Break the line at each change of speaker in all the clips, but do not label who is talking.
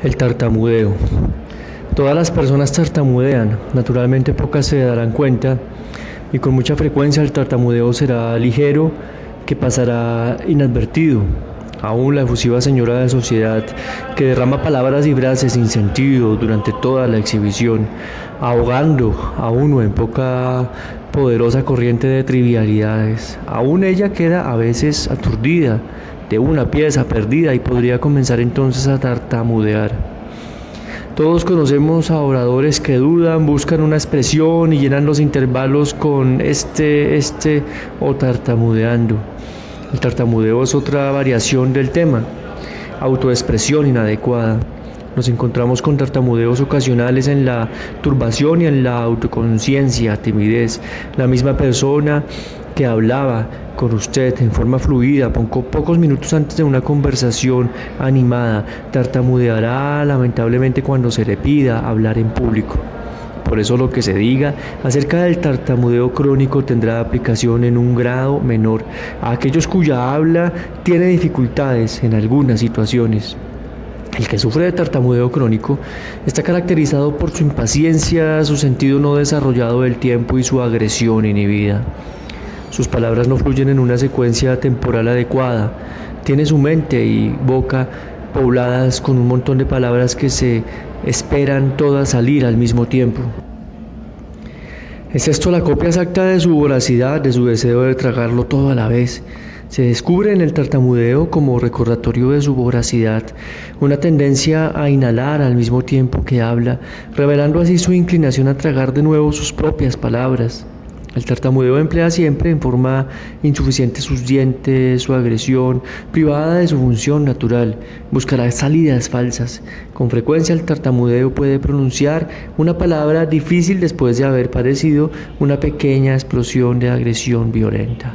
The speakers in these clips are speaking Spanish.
El tartamudeo. Todas las personas tartamudean, naturalmente pocas se darán cuenta y con mucha frecuencia el tartamudeo será ligero que pasará inadvertido. Aún la efusiva señora de sociedad que derrama palabras y frases sin sentido durante toda la exhibición, ahogando a uno en poca poderosa corriente de trivialidades. Aún ella queda a veces aturdida de una pieza perdida y podría comenzar entonces a tartamudear. Todos conocemos a oradores que dudan, buscan una expresión y llenan los intervalos con o tartamudeando. El tartamudeo es otra variación del tema, autoexpresión inadecuada. Nos encontramos con tartamudeos ocasionales en la turbación y en la autoconciencia, timidez. La misma persona que hablaba con usted en forma fluida, pocos minutos antes de una conversación animada, tartamudeará lamentablemente cuando se le pida hablar en público. Por eso lo que se diga acerca del tartamudeo crónico tendrá aplicación en un grado menor a aquellos cuya habla tiene dificultades en algunas situaciones. El que sufre de tartamudeo crónico está caracterizado por su impaciencia, su sentido no desarrollado del tiempo y su agresión inhibida. Sus palabras no fluyen en una secuencia temporal adecuada. Tiene su mente y boca pobladas con un montón de palabras que se esperan todas salir al mismo tiempo. ¿Es esto la copia exacta de su voracidad, de su deseo de tragarlo todo a la vez? Se descubre en el tartamudeo como recordatorio de su voracidad, una tendencia a inhalar al mismo tiempo que habla, revelando así su inclinación a tragar de nuevo sus propias palabras. El tartamudeo emplea siempre en forma insuficiente sus dientes, su agresión, privada de su función natural, buscará salidas falsas. Con frecuencia el tartamudeo puede pronunciar una palabra difícil después de haber padecido una pequeña explosión de agresión violenta.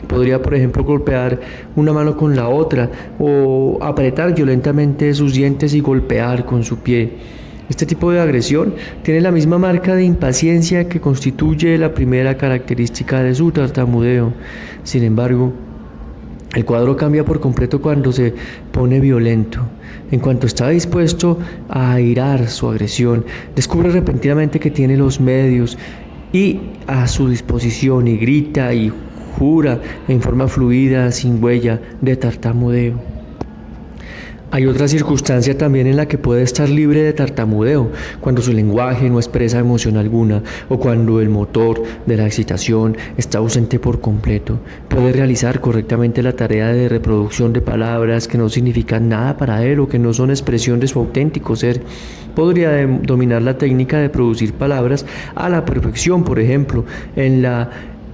Podría, por ejemplo, golpear una mano con la otra o apretar violentamente sus dientes y golpear con su pie. Este tipo de agresión tiene la misma marca de impaciencia que constituye la primera característica de su tartamudeo. Sin embargo, el cuadro cambia por completo cuando se pone violento. En cuanto está dispuesto a airar su agresión, descubre repentinamente que tiene los medios y a su disposición y grita y jura en forma fluida, sin huella de tartamudeo. Hay otra circunstancia también en la que puede estar libre de tartamudeo, cuando su lenguaje no expresa emoción alguna o cuando el motor de la excitación está ausente por completo. Puede realizar correctamente la tarea de reproducción de palabras que no significan nada para él o que no son expresión de su auténtico ser. Podría dominar la técnica de producir palabras a la perfección, por ejemplo, en la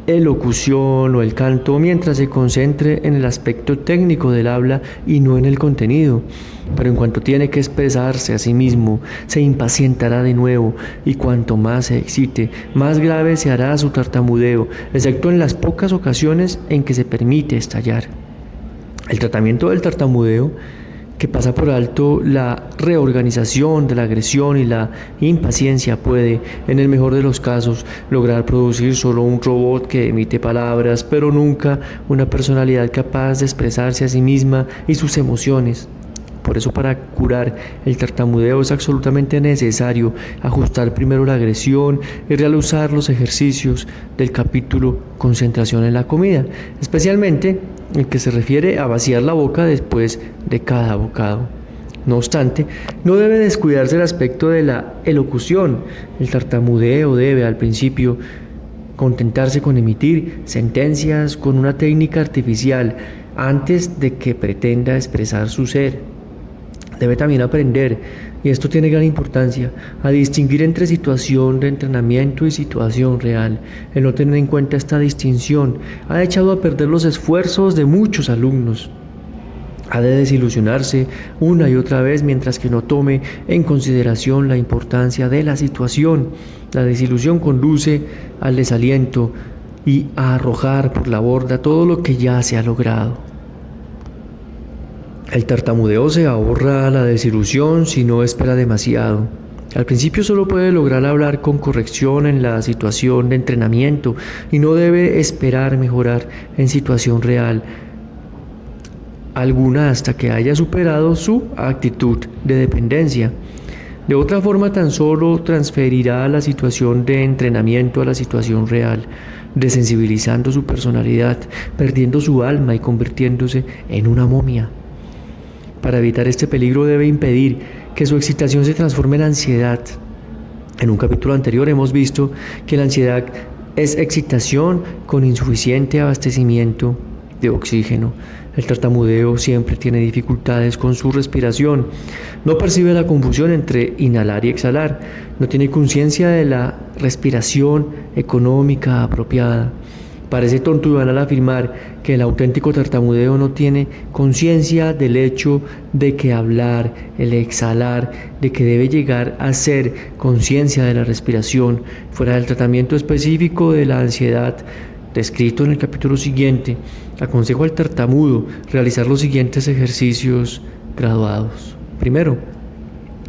elocución o el canto, mientras se concentre en el aspecto técnico del habla y no en el contenido. Pero en cuanto tiene que expresarse a sí mismo, se impacientará de nuevo y cuanto más se excite, más grave se hará su tartamudeo, excepto en las pocas ocasiones en que se permite estallar. El tratamiento del tartamudeo, que pasa por alto la reorganización de la agresión y la impaciencia, puede, en el mejor de los casos, lograr producir solo un robot que emite palabras, pero nunca una personalidad capaz de expresarse a sí misma y sus emociones. Por eso, para curar el tartamudeo es absolutamente necesario ajustar primero la agresión y realizar los ejercicios del capítulo Concentración en la comida, especialmente el que se refiere a vaciar la boca después de cada bocado. No obstante, no debe descuidarse el aspecto de la elocución. El tartamudeo debe, al principio, contentarse con emitir sentencias con una técnica artificial antes de que pretenda expresar su ser. Debe también aprender, y esto tiene gran importancia, a distinguir entre situación de entrenamiento y situación real. El no tener en cuenta esta distinción ha echado a perder los esfuerzos de muchos alumnos. Ha de desilusionarse una y otra vez mientras que no tome en consideración la importancia de la situación. La desilusión conduce al desaliento y a arrojar por la borda todo lo que ya se ha logrado. El tartamudeo se ahorra la desilusión si no espera demasiado. Al principio solo puede lograr hablar con corrección en la situación de entrenamiento y no debe esperar mejorar en situación real. alguna hasta que haya superado su actitud de dependencia. De otra forma, tan solo transferirá la situación de entrenamiento a la situación real, desensibilizando su personalidad, perdiendo su alma y convirtiéndose en una momia. Para evitar este peligro debe impedir que su excitación se transforme en ansiedad. En un capítulo anterior hemos visto que la ansiedad es excitación con insuficiente abastecimiento de oxígeno. El tartamudeo siempre tiene dificultades con su respiración. No percibe la confusión entre inhalar y exhalar. No tiene conciencia de la respiración económica apropiada. Parece tonto y banal afirmar que el auténtico tartamudeo no tiene conciencia del hecho de que hablar, el exhalar, de que debe llegar a ser conciencia de la respiración. Fuera del tratamiento específico de la ansiedad, descrito en el capítulo siguiente, aconsejo al tartamudo realizar los siguientes ejercicios graduados. Primero,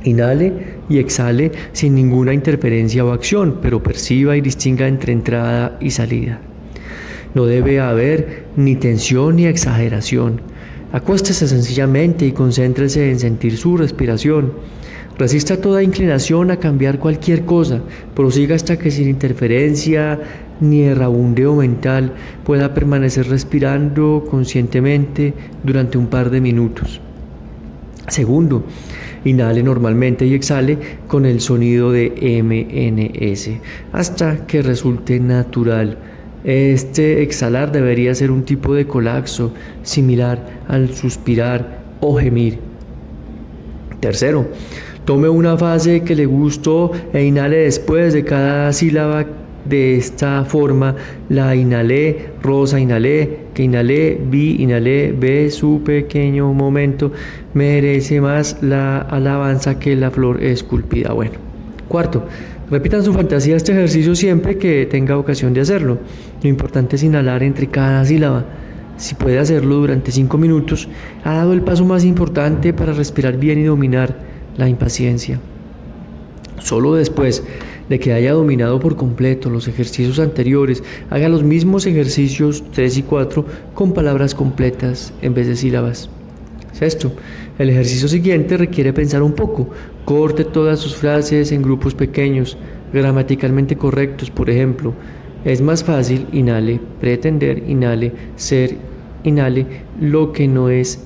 inhale y exhale sin ninguna interferencia o acción, pero perciba y distinga entre entrada y salida. No debe haber ni tensión ni exageración. Acuéstese sencillamente y concéntrese en sentir su respiración. Resista toda inclinación a cambiar cualquier cosa. Prosiga hasta que sin interferencia ni errabundeo mental pueda permanecer respirando conscientemente durante un par de minutos. Segundo, inhale normalmente y exhale con el sonido de MNS hasta que resulte natural. Este exhalar debería ser un tipo de colapso similar al suspirar o gemir. Tercero, tome una fase que le gustó e inhale después de cada sílaba. De esta forma, la inhalé, rosa inhalé, que inhalé, vi inhalé, ve su pequeño momento, merece más la alabanza que la flor esculpida. Bueno, cuarto, repitan su fantasía este ejercicio siempre que tenga ocasión de hacerlo. Lo importante es inhalar entre cada sílaba. Si puede hacerlo durante 5 minutos, ha dado el paso más importante para respirar bien y dominar la impaciencia. Solo después de que haya dominado por completo los ejercicios anteriores, haga los mismos ejercicios 3 y 4 con palabras completas en vez de sílabas. Sexto, el ejercicio siguiente requiere pensar un poco. Corte todas sus frases en grupos pequeños, gramaticalmente correctos. Por ejemplo, es más fácil, inhale, pretender, inhale, ser, inhale, lo que no es,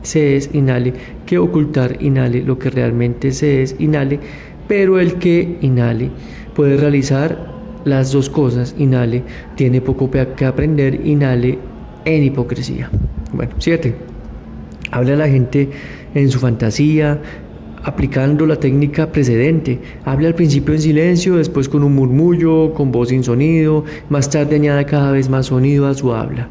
se es, inhale, que ocultar, inhale, lo que realmente se es, inhale, pero el que inhale puede realizar las dos cosas, inhale, tiene poco que aprender, inhale, en hipocresía. Bueno, 7. Hable a la gente en su fantasía, aplicando la técnica precedente. Hable al principio en silencio, después con un murmullo, con voz sin sonido, más tarde añada cada vez más sonido a su habla.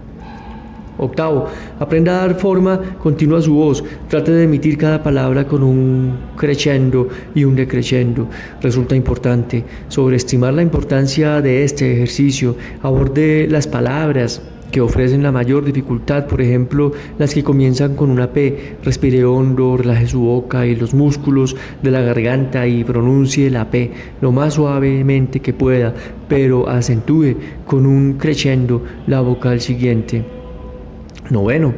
Octavo, aprenda a dar forma continua a su voz. Trate de emitir cada palabra con un crescendo y un decrescendo. Resulta importante sobreestimar la importancia de este ejercicio. Aborde las palabras que ofrecen la mayor dificultad, por ejemplo, las que comienzan con una P. Respire hondo, relaje su boca y los músculos de la garganta y pronuncie la P lo más suavemente que pueda, pero acentúe con un crescendo la vocal siguiente. Noveno,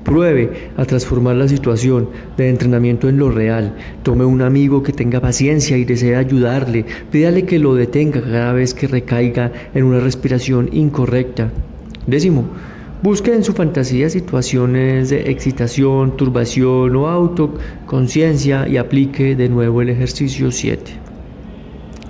pruebe a transformar la situación de entrenamiento en lo real. Tome un amigo que tenga paciencia y desee ayudarle. Pídale que lo detenga cada vez que recaiga en una respiración incorrecta. Décimo, busque en su fantasía situaciones de excitación, turbación o autoconciencia y aplique de nuevo el ejercicio 7.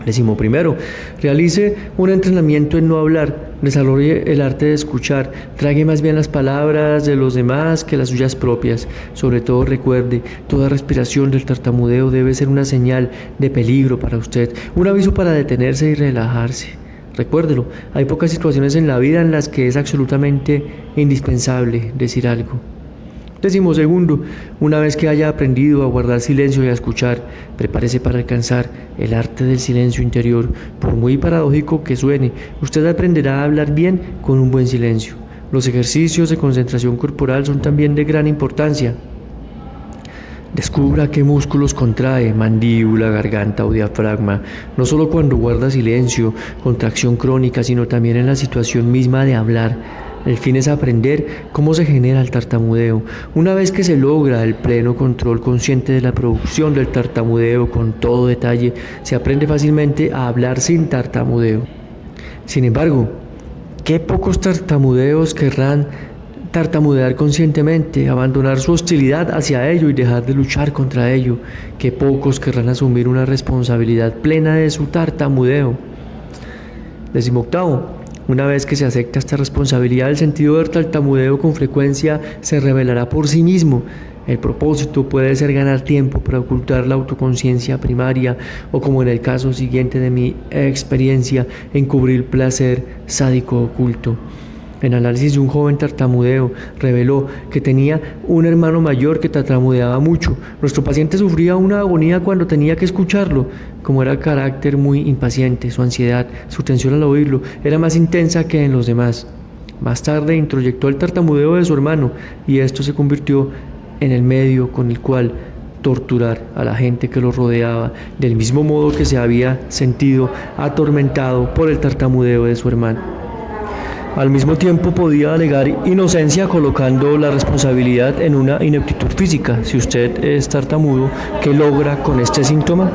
11. Realice un entrenamiento en no hablar. Desarrolle el arte de escuchar. Trague más bien las palabras de los demás que las suyas propias. Sobre todo recuerde, toda respiración del tartamudeo debe ser una señal de peligro para usted, un aviso para detenerse y relajarse. Recuérdelo, hay pocas situaciones en la vida en las que es absolutamente indispensable decir algo. 12. Una vez que haya aprendido a guardar silencio y a escuchar, prepárese para alcanzar el arte del silencio interior. Por muy paradójico que suene, usted aprenderá a hablar bien con un buen silencio. Los ejercicios de concentración corporal son también de gran importancia. Descubra qué músculos contrae, mandíbula, garganta o diafragma, no solo cuando guarda silencio, contracción crónica, sino también en la situación misma de hablar. El fin es aprender cómo se genera el tartamudeo. Una vez que se logra el pleno control consciente de la producción del tartamudeo con todo detalle, se aprende fácilmente a hablar sin tartamudeo. Sin embargo, qué pocos tartamudeos querrán tartamudear conscientemente, abandonar su hostilidad hacia ello y dejar de luchar contra ello. Qué pocos querrán asumir una responsabilidad plena de su tartamudeo. 18. Una vez que se acepta esta responsabilidad, el sentido del tartamudeo con frecuencia se revelará por sí mismo. El propósito puede ser ganar tiempo para ocultar la autoconciencia primaria o, como en el caso siguiente de mi experiencia, encubrir placer sádico oculto. El análisis de un joven tartamudeo reveló que tenía un hermano mayor que tartamudeaba mucho. Nuestro paciente sufría una agonía cuando tenía que escucharlo. Como era de carácter muy impaciente, su ansiedad, su tensión al oírlo, era más intensa que en los demás. Más tarde introyectó el tartamudeo de su hermano y esto se convirtió en el medio con el cual torturar a la gente que lo rodeaba, del mismo modo que se había sentido atormentado por el tartamudeo de su hermano. Al mismo tiempo podía alegar inocencia colocando la responsabilidad en una ineptitud física. Si usted es tartamudo, ¿qué logra con este síntoma?